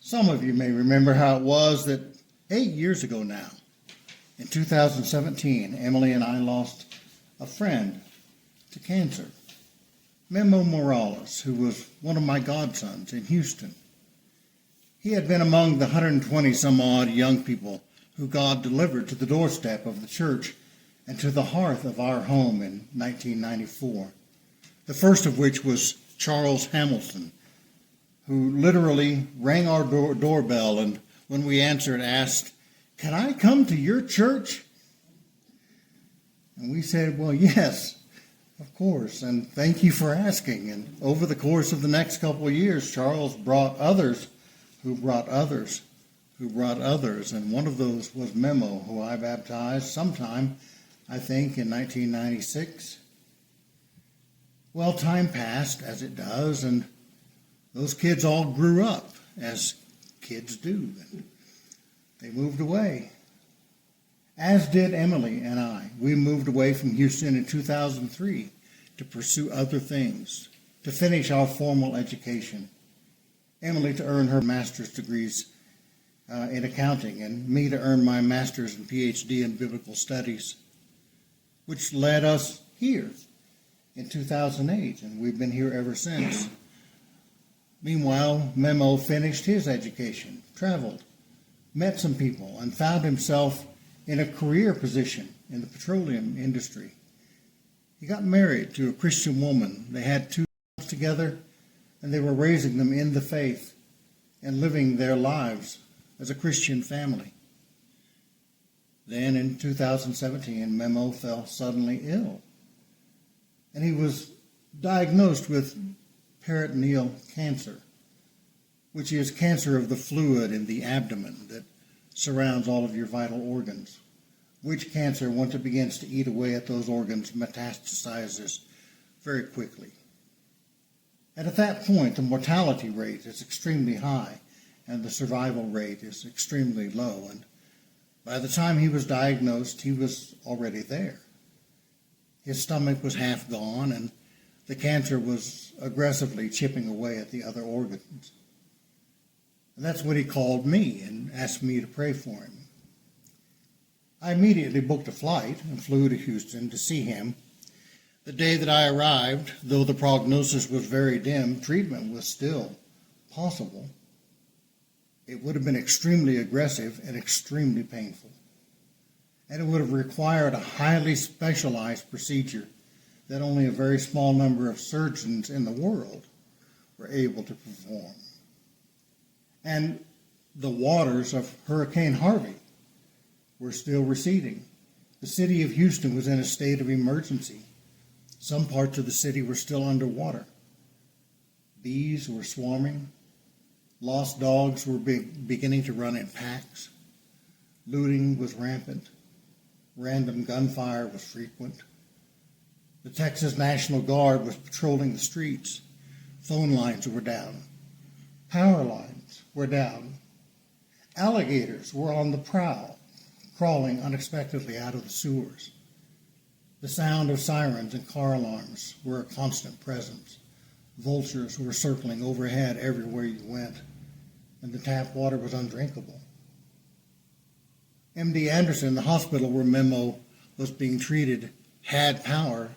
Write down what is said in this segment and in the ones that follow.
Some of you may remember how it was that 8 years ago now, in 2017, Emily and I lost a friend to cancer. Memo Morales, who was one of my godsons in Houston. He had been among the 120 some odd young people who God delivered to the doorstep of the church and to the hearth of our home in 1994. The first of which was Charles Hamilton, who literally rang our doorbell and when we answered asked, "Can I come to your church?" And we said, "Well, yes, of course, and thank you for asking." And over the course of the next couple of years, Charles brought others who brought others who brought others, and one of those was Memo, who I baptized sometime, I think, in 1996. Well, time passed, as it does, and those kids all grew up, as kids do, and they moved away. As did Emily and I. We moved away from Houston in 2003 to pursue other things, to finish our formal education. Emily to earn her master's degrees in accounting, and me to earn my master's and PhD in biblical studies, which led us here in 2008, and we've been here ever since. Meanwhile, Memo finished his education, traveled, met some people, and found himself in a career position in the petroleum industry. He got married to a Christian woman. They had 2 sons together, and they were raising them in the faith and living their lives as a Christian family. Then in 2017, Memo fell suddenly ill, and he was diagnosed with peritoneal cancer, which is cancer of the fluid in the abdomen that surrounds all of your vital organs, which cancer, once it begins to eat away at those organs, metastasizes very quickly. And at that point, the mortality rate is extremely high, and the survival rate is extremely low. And by the time he was diagnosed, he was already there. His stomach was half gone, and the cancer was aggressively chipping away at the other organs. And that's when he called me and asked me to pray for him. I immediately booked a flight and flew to Houston to see him. The day that I arrived, though the prognosis was very dim, treatment was still possible. It would have been extremely aggressive and extremely painful. And it would have required a highly specialized procedure that only a very small number of surgeons in the world were able to perform. And the waters of Hurricane Harvey were still receding. The city of Houston was in a state of emergency. Some parts of the city were still underwater. Bees were swarming. Lost dogs were beginning to run in packs. Looting was rampant. Random gunfire was frequent. The Texas National Guard was patrolling the streets. Phone lines were down. Power lines were down. Alligators were on the prowl, crawling unexpectedly out of the sewers. The sound of sirens and car alarms were a constant presence. Vultures were circling overhead everywhere you went, and the tap water was undrinkable. MD Anderson, the hospital where Memo was being treated, had power,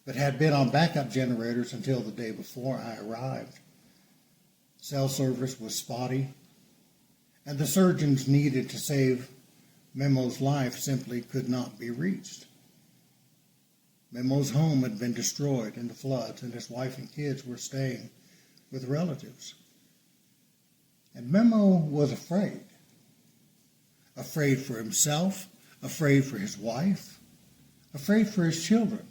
but had been on backup generators until the day before I arrived. Cell service was spotty, and the surgeons needed to save Memo's life simply could not be reached. Memo's home had been destroyed in the floods, and his wife and kids were staying with relatives. And Memo was afraid. Afraid for himself, afraid for his wife, afraid for his children.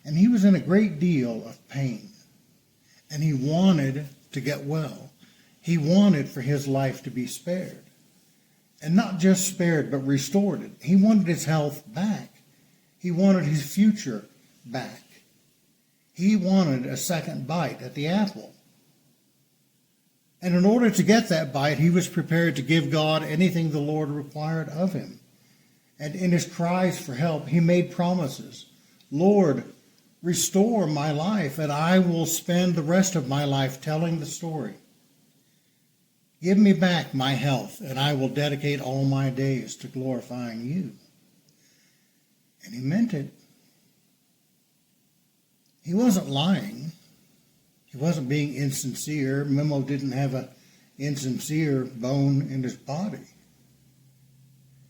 And he was in a great deal of pain. And he wanted to get well. He wanted for his life to be spared. And not just spared, but restored. He wanted his health back. He wanted his future back. He wanted a second bite at the apple. And in order to get that bite, he was prepared to give God anything the Lord required of him. And in his cries for help, he made promises. Lord, restore my life, and I will spend the rest of my life telling the story. Give me back my health, and I will dedicate all my days to glorifying you. And he meant it. He wasn't lying. He wasn't being insincere. Memo didn't have an insincere bone in his body.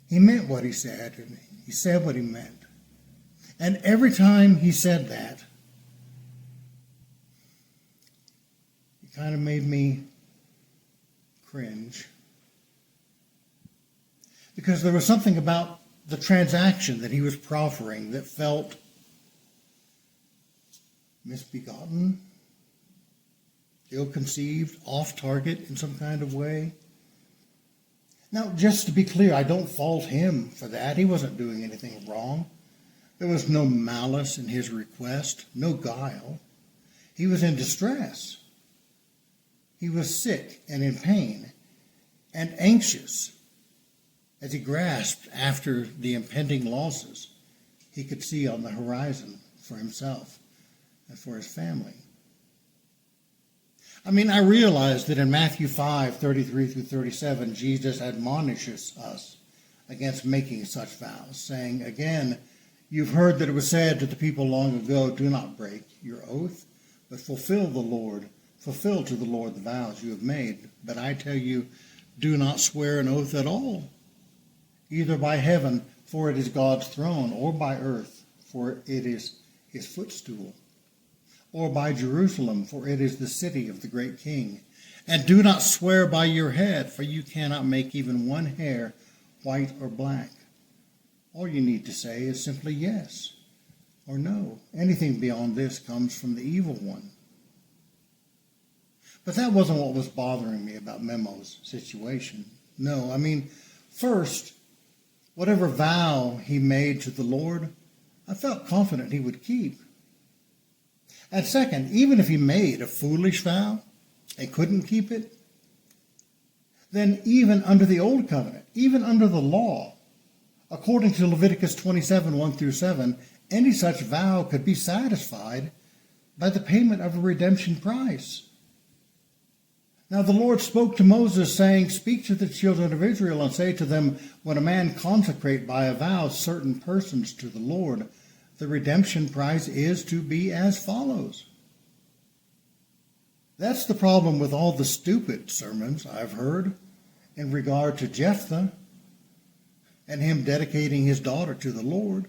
He meant what he said, and he said what he meant. And every time he said that, it kind of made me cringe. Because there was something about the transaction that he was proffering that felt misbegotten, ill-conceived, off-target in some kind of way. Now, just to be clear, I don't fault him for that. He wasn't doing anything wrong. There was no malice in his request, no guile. He was in distress. He was sick and in pain and anxious as he grasped after the impending losses he could see on the horizon for himself and for his family. I mean, I realize that in Matthew 5:33 through 37, Jesus admonishes us against making such vows, saying, again, you've heard that it was said to the people long ago, do not break your oath, but fulfill to the Lord the vows you have made. But I tell you, do not swear an oath at all, either by heaven, for it is God's throne, or by earth, for it is his footstool, or by Jerusalem, for it is the city of the great king. And do not swear by your head, for you cannot make even one hair white or black. All you need to say is simply yes or no. Anything beyond this comes from the evil one. But that wasn't what was bothering me about Memo's situation. No, I mean, first, whatever vow he made to the Lord, I felt confident he would keep. And second, even if he made a foolish vow and couldn't keep it, then even under the old covenant, even under the law, according to Leviticus 27, 1 through 7, any such vow could be satisfied by the payment of a redemption price. Now the Lord spoke to Moses, saying, speak to the children of Israel and say to them, when a man consecrate by a vow certain persons to the Lord, the redemption price is to be as follows. That's the problem with all the stupid sermons I've heard in regard to Jephthah and him dedicating his daughter to the Lord.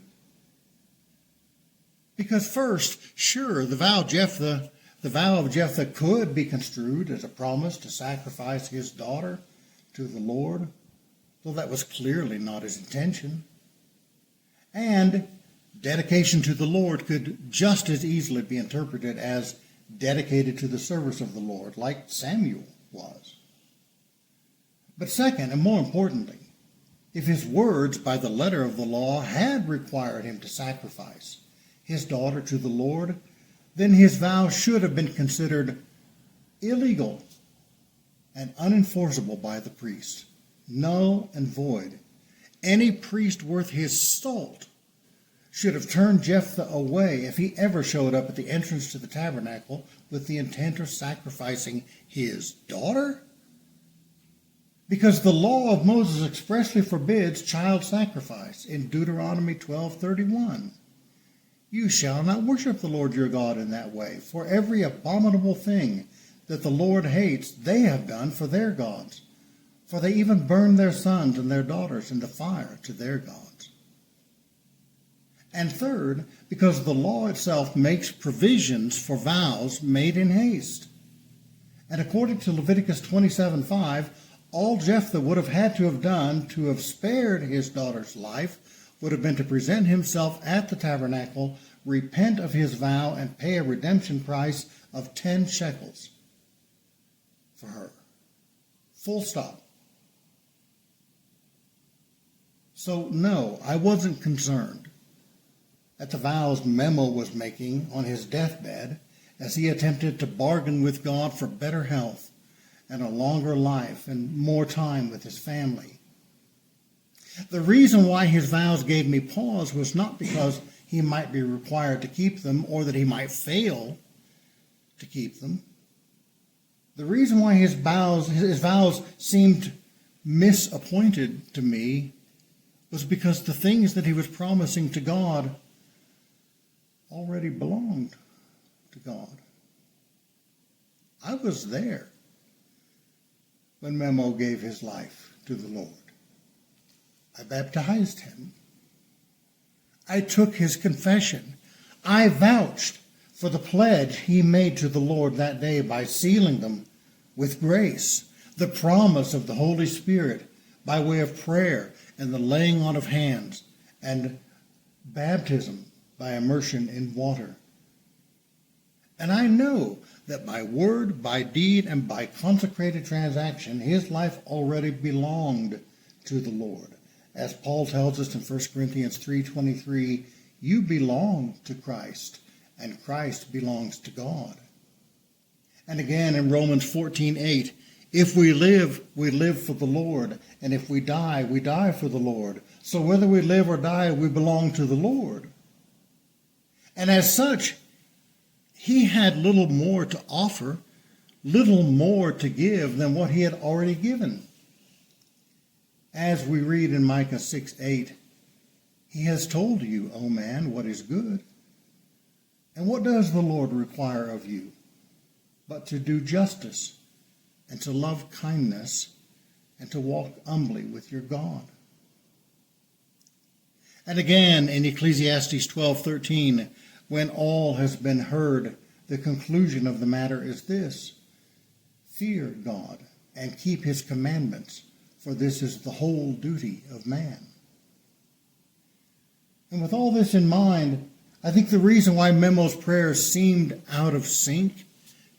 Because first, sure, the vow of Jephthah could be construed as a promise to sacrifice his daughter to the Lord, though that was clearly not his intention. And dedication to the Lord could just as easily be interpreted as dedicated to the service of the Lord, like Samuel was. But second, and more importantly, if his words by the letter of the law had required him to sacrifice his daughter to the Lord, then his vow should have been considered illegal and unenforceable by the priest, null and void. Any priest worth his salt should have turned Jephthah away if he ever showed up at the entrance to the tabernacle with the intent of sacrificing his daughter. Because the law of Moses expressly forbids child sacrifice in Deuteronomy 12:31. You shall not worship the Lord your God in that way, for every abominable thing that the Lord hates they have done for their gods, for they even burn their sons and their daughters in the fire to their gods. And third, because the law itself makes provisions for vows made in haste. And according to Leviticus 27:5, all Jephthah would have had to have done to have spared his daughter's life would have been to present himself at the tabernacle, repent of his vow, and pay a redemption price of 10 shekels for her. Full stop. So no, I wasn't concerned at the vows Memo was making on his deathbed as he attempted to bargain with God for better health and a longer life and more time with his family. The reason why his vows gave me pause was not because he might be required to keep them or that he might fail to keep them, The reason why his vows seemed misappointed to me was because the things that he was promising to God already belonged to God. I was there when Memo gave his life to the Lord. I baptized him. I took his confession. I vouched for the pledge he made to the Lord that day by sealing them with grace, the promise of the Holy Spirit by way of prayer and the laying on of hands, and baptism by immersion in water. And I know that by word, by deed, and by consecrated transaction, his life already belonged to the Lord. As Paul tells us in 1 Corinthians 3:23, you belong to Christ, and Christ belongs to God. And again in Romans 14:8, if we live for the Lord, and if we die for the Lord. So whether we live or die, we belong to the Lord. And as such, he had little more to offer, little more to give than what he had already given. As we read in Micah 6:8, he has told you, O man, what is good. And what does the Lord require of you? But to do justice, and to love kindness, and to walk humbly with your God. And again in Ecclesiastes 12:13, when all has been heard, the conclusion of the matter is this: fear God and keep his commandments, for this is the whole duty of man. And with all this in mind, I think the reason why Memo's prayer seemed out of sync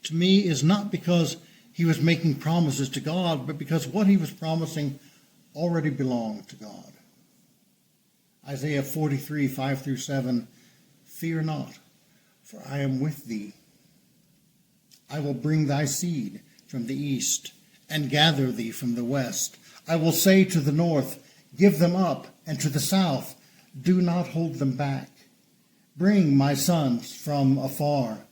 to me is not because he was making promises to God, but because what he was promising already belonged to God. Isaiah 43:5-7, fear not, for I am with thee. I will bring thy seed from the east and gather thee from the west. I will say to the north, give them up, and to the south, do not hold them back. Bring my sons from afar,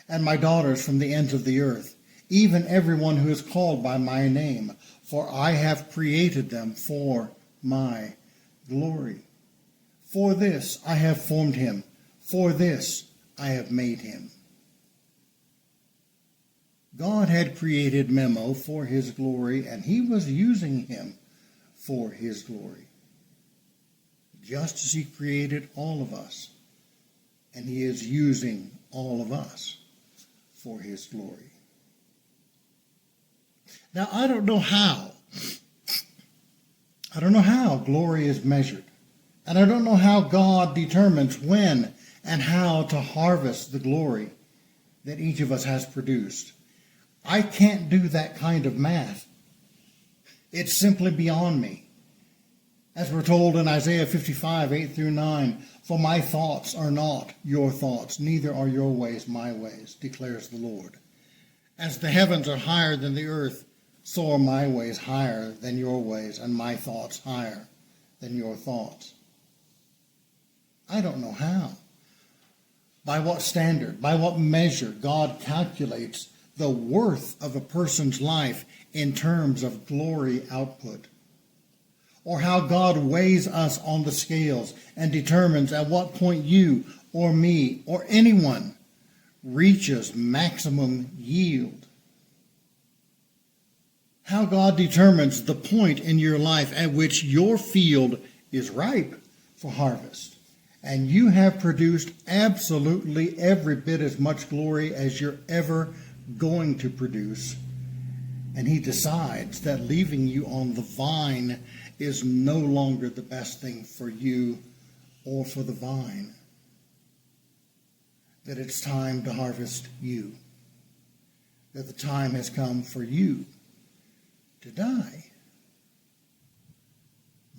and my daughters from the ends of the earth, even everyone who is called by my name, for I have created them for my glory. For this I have formed him, for this I have made him. God had created Memo for his glory, and he was using him for his glory, just as he created all of us, and he is using all of us for his glory. Now, I don't know how glory is measured, and I don't know how God determines when and how to harvest the glory that each of us has produced. I can't do that kind of math. It's simply beyond me. As we're told in Isaiah 55:8-9, for my thoughts are not your thoughts, neither are your ways my ways, declares the Lord. As the heavens are higher than the earth, so are my ways higher than your ways, and my thoughts higher than your thoughts. I don't know how. By what standard, by what measure God calculates the worth of a person's life in terms of glory output, or how God weighs us on the scales and determines at what point you or me or anyone reaches maximum yield. How God determines the point in your life at which your field is ripe for harvest, and you have produced absolutely every bit as much glory as you're ever going to produce, and he decides that leaving you on the vine is no longer the best thing for you or for the vine, that it's time to harvest you, that the time has come for you to die.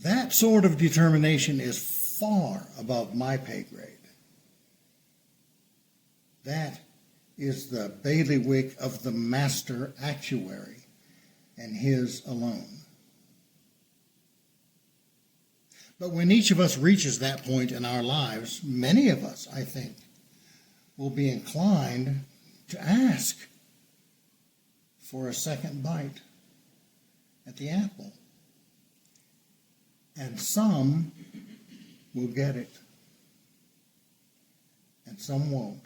That sort of determination is far above my pay grade. That is the bailiwick of the master actuary, and his alone. But when each of us reaches that point in our lives, many of us, I think, will be inclined to ask for a second bite at the apple. And some will get it, and some won't.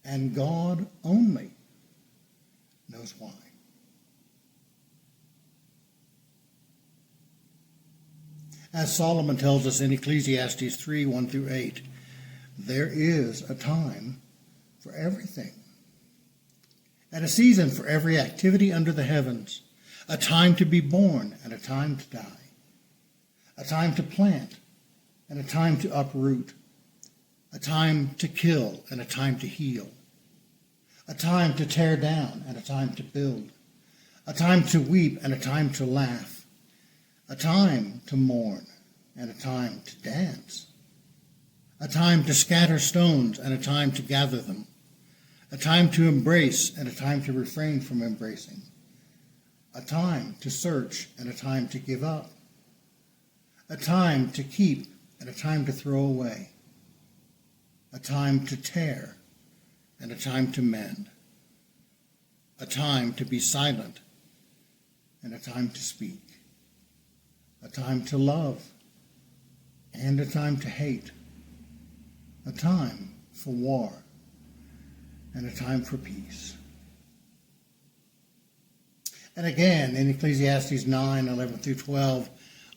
And God only knows why. As Solomon tells us in Ecclesiastes 3, 1 through 8, there is a time for everything, and a season for every activity under the heavens, a time to be born and a time to die, a time to plant and a time to uproot, a time to kill and a time to heal, a time to tear down and a time to build, a time to weep and a time to laugh, a time to mourn and a time to dance, a time to scatter stones and a time to gather them, a time to embrace and a time to refrain from embracing, a time to search and a time to give up, a time to keep and a time to throw away, a time to tear and a time to mend, a time to be silent and a time to speak, a time to love and a time to hate, a time for war and a time for peace. And again, in Ecclesiastes 9, 11 through 12,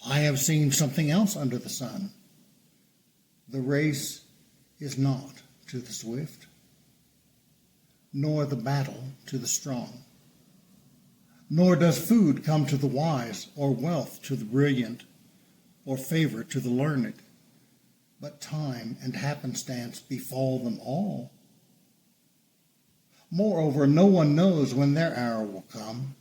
I have seen something else under the sun. The race is not to the swift, nor the battle to the strong, nor does food come to the wise, or wealth to the brilliant, or favor to the learned, but time and happenstance befall them all. Moreover, no one knows when their hour will come.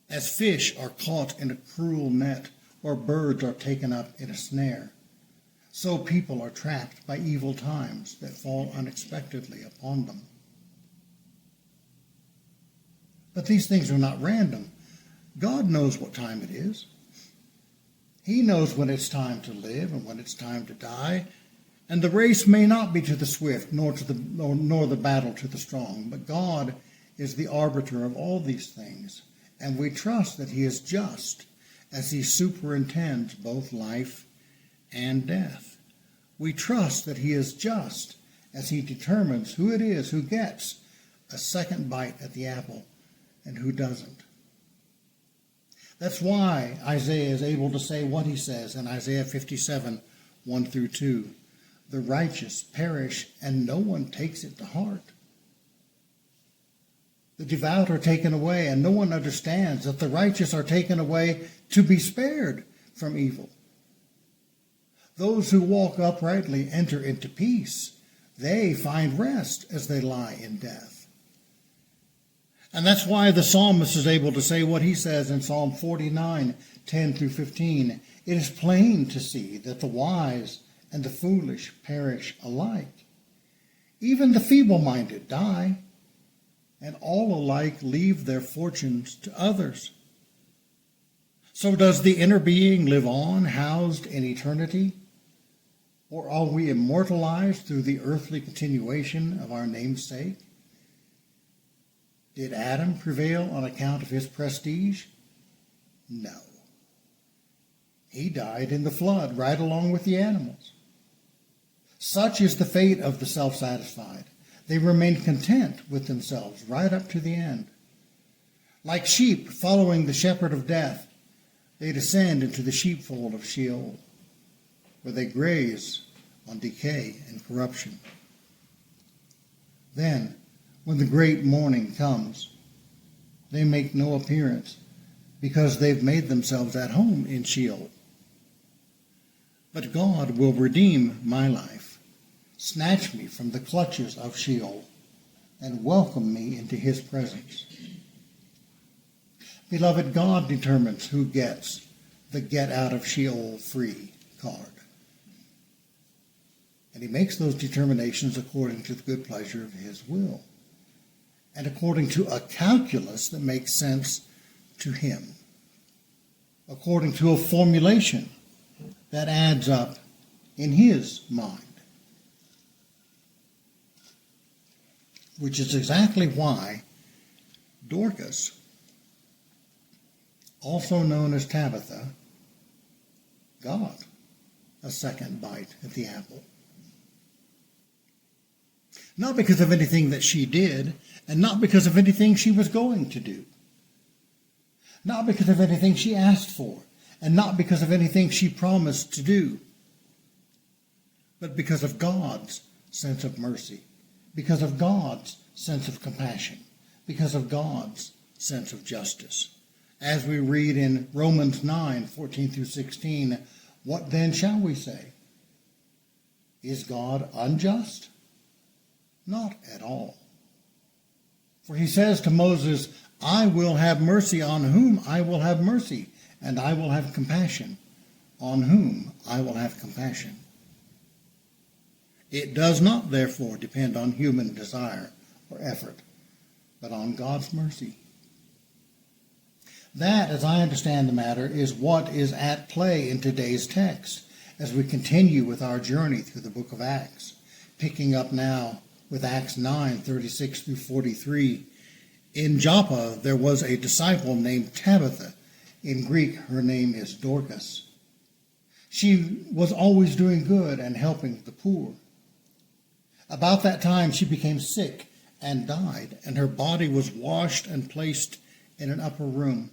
As fish are caught in a cruel net, or birds are taken up in a snare, so people are trapped by evil times that fall unexpectedly upon them. But these things are not random. God knows what time it is. He knows when it's time to live and when it's time to die. And the race may not be to the swift, nor the battle to the strong, but God is the arbiter of all these things, and we trust that he is just as he superintends both life and death. We trust that he is just as he determines who it is who gets a second bite at the apple and who doesn't. That's why Isaiah is able to say what he says in Isaiah 57, 1 through 2. The righteous perish, and no one takes it to heart. The devout are taken away, and no one understands that the righteous are taken away to be spared from evil. Those who walk uprightly enter into peace. They find rest as they lie in death. And that's why the psalmist is able to say what he says in Psalm 49, 10 through 15. It is plain to see that the wise and the foolish perish alike. Even the feeble-minded die, and all alike leave their fortunes to others. So does the inner being live on, housed in eternity? Or are we immortalized through the earthly continuation of our namesake? Did Adam prevail on account of his prestige? No. He died in the flood right along with the animals. Such is the fate of the self-satisfied. They remain content with themselves right up to the end. Like sheep following the shepherd of death, they descend into the sheepfold of Sheol, where they graze on decay and corruption. Then, when the great morning comes, they make no appearance because they've made themselves at home in Sheol. But God will redeem my life, snatch me from the clutches of Sheol, and welcome me into his presence. Beloved, God determines who gets the get out of Sheol free card. And he makes those determinations according to the good pleasure of his will, and according to a calculus that makes sense to him, according to a formulation that adds up in his mind. which is exactly why Dorcas, also known as Tabitha, got a second bite at the apple. Not because of anything that she did, and not because of anything she was going to do. Not because of anything she asked for, and not because of anything she promised to do, but because of God's sense of mercy, because of God's sense of compassion, because of God's sense of justice. As we read in Romans 9:14 through 16, what then shall we say? Is God unjust? Not at all. For he says to Moses, I will have mercy on whom I will have mercy, and I will have compassion on whom I will have compassion. It does not, therefore, depend on human desire or effort, but on God's mercy. That, as I understand the matter, is what is at play in today's text as we continue with our journey through the book of Acts, picking up now with Acts 9:36 through 43. In Joppa there was a disciple named Tabitha. In Greek, her name is Dorcas. She was always doing good and helping the poor. About that time she became sick and died, and her body was washed and placed in an upper room.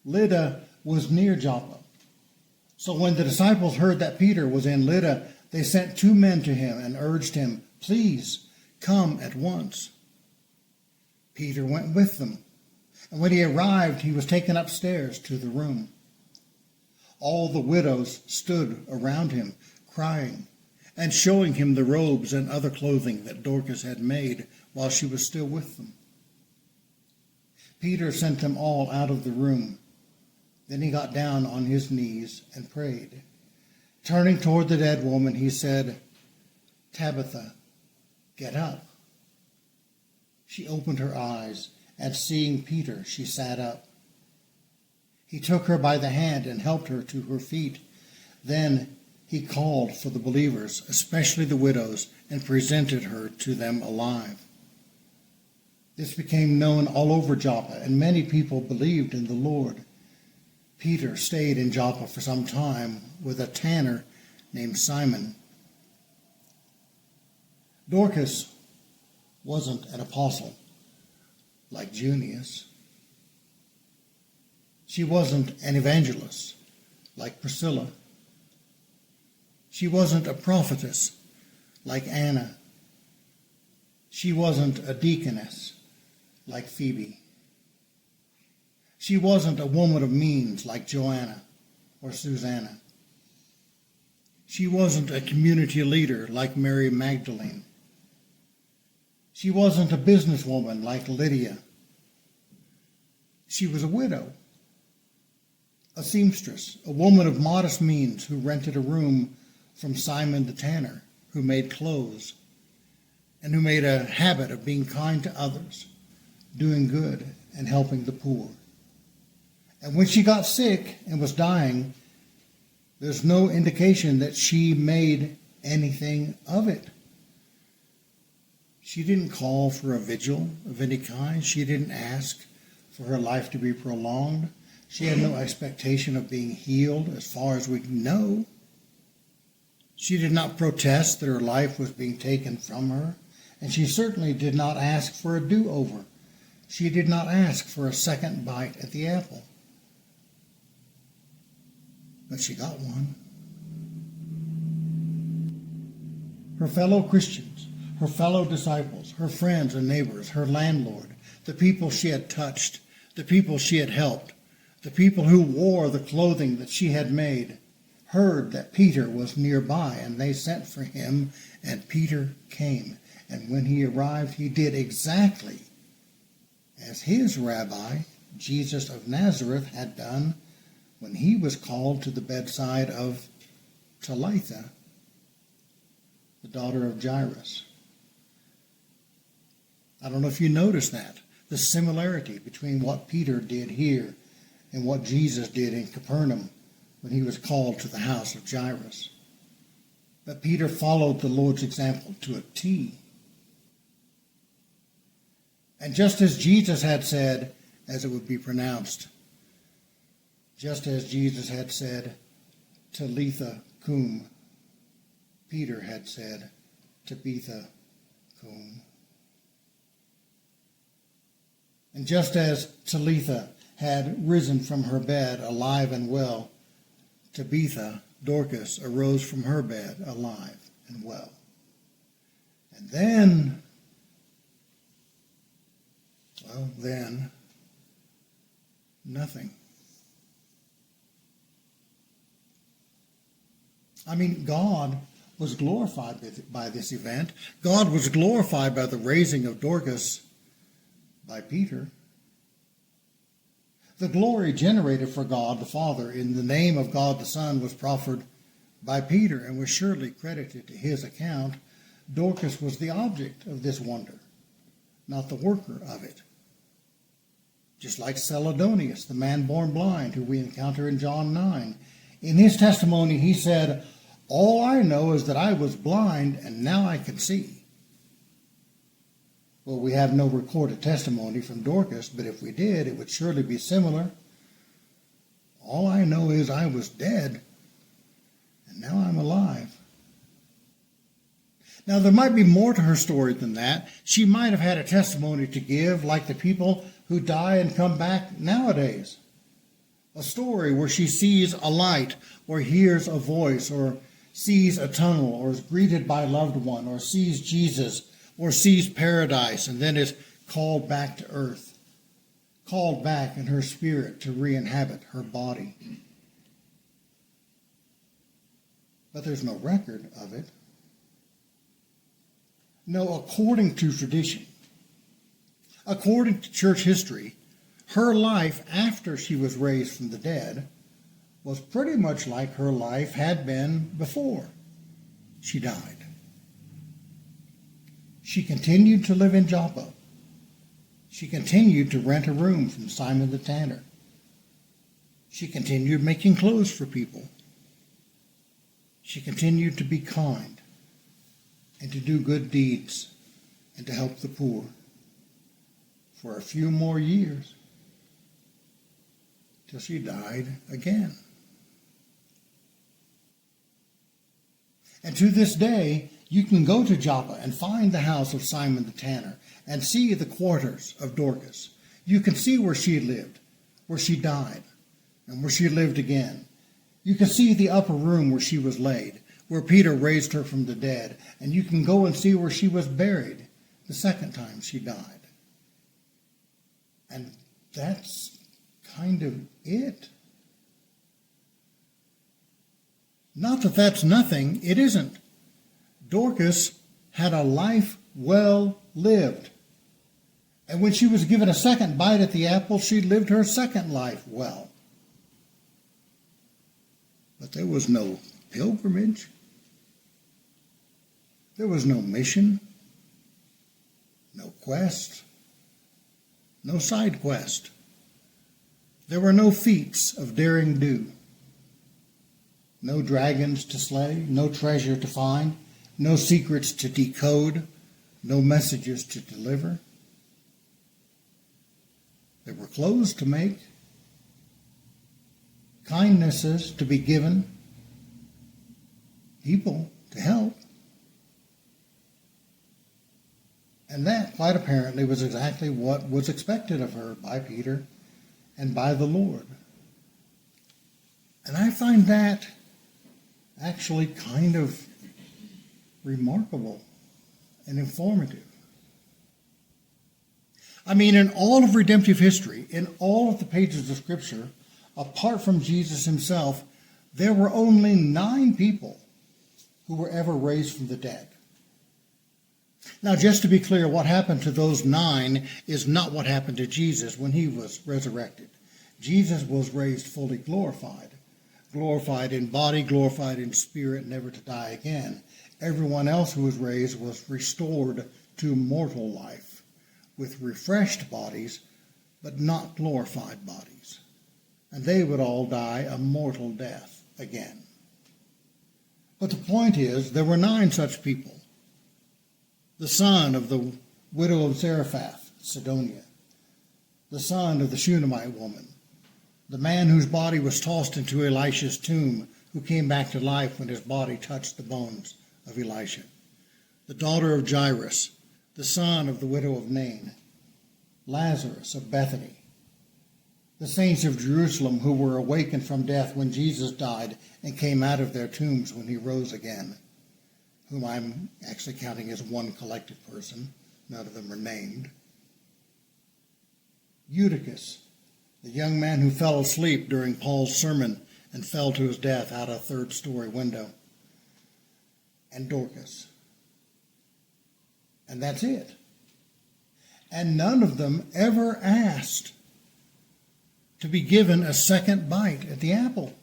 Lydda was near Joppa. So when the disciples heard that Peter was in Lydda, they sent 2 men to him and urged him, Please come at once. Peter went with them, and when he arrived, he was taken upstairs to the room. All the widows stood around him, crying, and showing him the robes and other clothing that Dorcas had made while she was still with them. Peter sent them all out of the room. Then he got down on his knees and prayed. Turning toward the dead woman, he said, Tabitha, get up. She opened her eyes, and seeing Peter, she sat up. He took her by the hand and helped her to her feet. Then he called for the believers, especially the widows, and presented her to them alive. This became known all over Joppa, and many people believed in the Lord. Peter stayed in Joppa for some time with a tanner named Simon. Dorcas wasn't an apostle like Junius. She wasn't an evangelist like Priscilla. She wasn't a prophetess like Anna. She wasn't a deaconess like Phoebe. She wasn't a woman of means like Joanna or Susanna. She wasn't a community leader like Mary Magdalene. She wasn't a businesswoman like Lydia. She was a widow, a seamstress, a woman of modest means who rented a room from Simon the tanner, who made clothes, and who made a habit of being kind to others, doing good, and helping the poor. And when she got sick and was dying, there's no indication that she made anything of it. She didn't call for a vigil of any kind. She didn't ask for her life to be prolonged. She had no expectation of being healed, as far as we know. She did not protest that her life was being taken from her, and she certainly did not ask for a do-over. She did not ask for a second bite at the apple. But she got one. Her fellow Christians, her fellow disciples, her friends and neighbors, her landlord, the people she had touched, the people she had helped, the people who wore the clothing that she had made, heard that Peter was nearby, and they sent for him, and Peter came. And when he arrived, he did exactly as his rabbi, Jesus of Nazareth, had done when he was called to the bedside of Talitha, the daughter of Jairus. I don't know if you noticed that, the similarity between what Peter did here and what Jesus did in Capernaum when he was called to the house of Jairus. But Peter followed the Lord's example to a T. And just as Jesus had said, as it would be pronounced, just as Jesus had said, Talitha cum, Peter had said, Tabitha cum. And just as Talitha had risen from her bed alive and well, Tabitha, Dorcas, arose from her bed alive and well. And then, nothing. I mean, God was glorified by this event. God was glorified by the raising of Dorcas by Peter. The glory generated for God the Father in the name of God the Son was proffered by Peter and was surely credited to his account. Dorcas was the object of this wonder, not the worker of it. Just like Celadonius, the man born blind, who we encounter in John 9. In his testimony, he said, "All I know is that I was blind, and now I can see." Well, we have no recorded testimony from Dorcas, but if we did, it would surely be similar. All I know is I was dead, and now I'm alive. Now, there might be more to her story than that. She might have had a testimony to give, like the people who die and come back nowadays. A story where she sees a light, or hears a voice, or sees a tunnel, or is greeted by a loved one, or sees Jesus, or sees paradise, and then is called back to earth, called back in her spirit to re-inhabit her body. But there's no record of it. No, according to tradition, according to church history, her life after she was raised from the dead was pretty much like her life had been before she died. She continued to live in Joppa. She continued to rent a room from Simon the tanner. She continued making clothes for people. She continued to be kind and to do good deeds and to help the poor for a few more years till she died again. And to this day, you can go to Joppa and find the house of Simon the tanner and see the quarters of Dorcas. You can see where she lived, where she died, and where she lived again. You can see the upper room where she was laid, where Peter raised her from the dead, and you can go and see where she was buried the second time she died. And that's kind of it. Not that that's nothing, it isn't. Dorcas had a life well lived. And when she was given a second bite at the apple, she lived her second life well. But there was no pilgrimage. There was no mission, no quest, no side quest. There were no feats of daring do. No dragons to slay, no treasure to find, no secrets to decode, no messages to deliver. There were clothes to make, kindnesses to be given, people to help. And that, quite apparently, was exactly what was expected of her by Peter and by the Lord. And I find that actually kind of remarkable and informative. I mean, in all of redemptive history, in all of the pages of Scripture, apart from Jesus himself, there were only 9 people who were ever raised from the dead. Now, just to be clear, what happened to those 9 is not what happened to Jesus when he was resurrected. Jesus was raised fully glorified. Glorified in body, glorified in spirit, never to die again. Everyone else who was raised was restored to mortal life, with refreshed bodies, but not glorified bodies. And they would all die a mortal death again. But the point is, there were 9 such people. The son of the widow of Zarephath, Sidonia, the son of the Shunammite woman, the man whose body was tossed into Elisha's tomb, who came back to life when his body touched the bones of Elisha, the daughter of Jairus, the son of the widow of Nain, Lazarus of Bethany, the saints of Jerusalem who were awakened from death when Jesus died and came out of their tombs when he rose again, whom I'm actually counting as one collective person. None of them are named. Eutychus, the young man who fell asleep during Paul's sermon and fell to his death out a third-story window. And Dorcas. And that's it. And none of them ever asked to be given a second bite at the apple.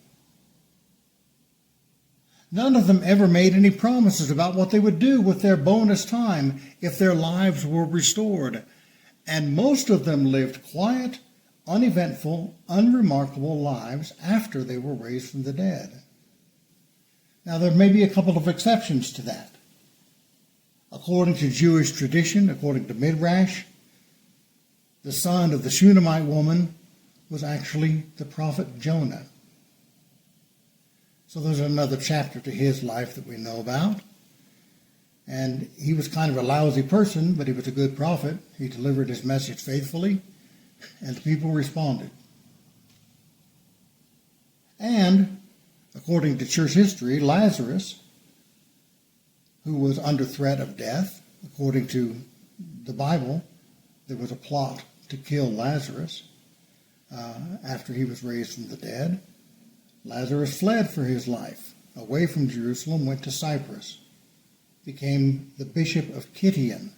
None of them ever made any promises about what they would do with their bonus time if their lives were restored. And most of them lived quiet, uneventful, unremarkable lives after they were raised from the dead. Now, there may be a couple of exceptions to that. According to Jewish tradition, according to Midrash, the son of the Shunammite woman was actually the prophet Jonah. So there's another chapter to his life that we know about. And he was kind of a lousy person, but he was a good prophet. He delivered his message faithfully, and the people responded. And, according to church history, Lazarus, who was under threat of death, according to the Bible, there was a plot to kill Lazarus after he was raised from the dead. Lazarus fled for his life, away from Jerusalem, went to Cyprus, became the bishop of Kition.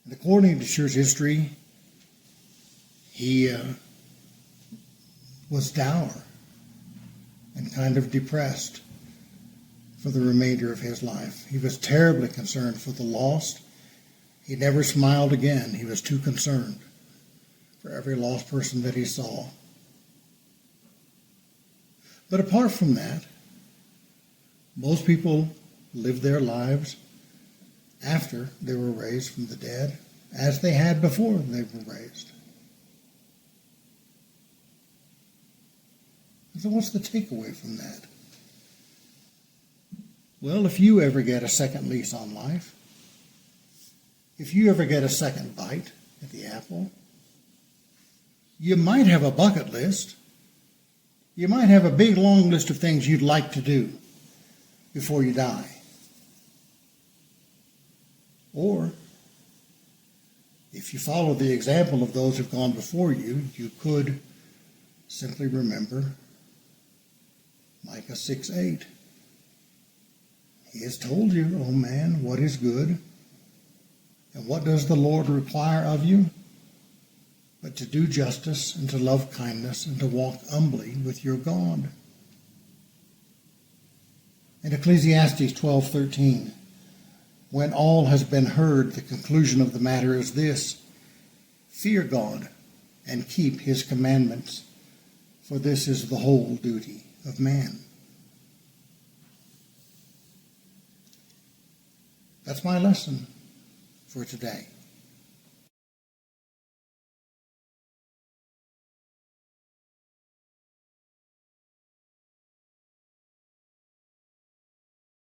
And according to church history, he was dour and kind of depressed for the remainder of his life. He was terribly concerned for the lost. He never smiled again. He was too concerned for every lost person that he saw. But apart from that, most people lived their lives after they were raised from the dead as they had before they were raised. So what's the takeaway from that? Well, if you ever get a second lease on life, if you ever get a second bite at the apple, you might have a bucket list. You might have a big, long list of things you'd like to do before you die. Or, if you follow the example of those who've gone before you, you could simply remember Micah 6:8. He has told you, O man, what is good, and what does the Lord require of you? But to do justice, and to love kindness, and to walk humbly with your God. In Ecclesiastes 12:13, when all has been heard, the conclusion of the matter is this: fear God and keep his commandments, for this is the whole duty of man. That's my lesson for today.